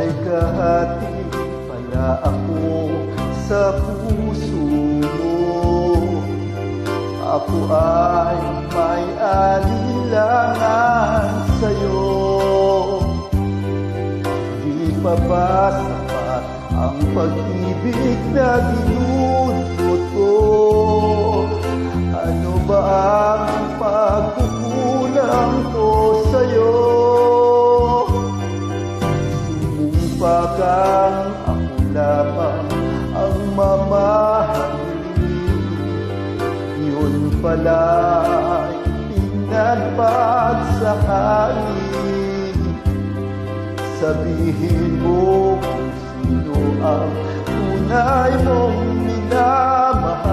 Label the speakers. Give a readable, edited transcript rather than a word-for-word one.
Speaker 1: May kahati pala ako sa puso mo. Ako ay may alinlangan sa'yo. Di pa ba sapat ang pag-ibig na dinulot ko? Ano ba ang pagkukulang ko sa'yo? Sumumpa kang ako lamang ang mamahalin. Yun pala'y pinagpagsakali. Sabihin mo kung sino ang tunay mong minamahal.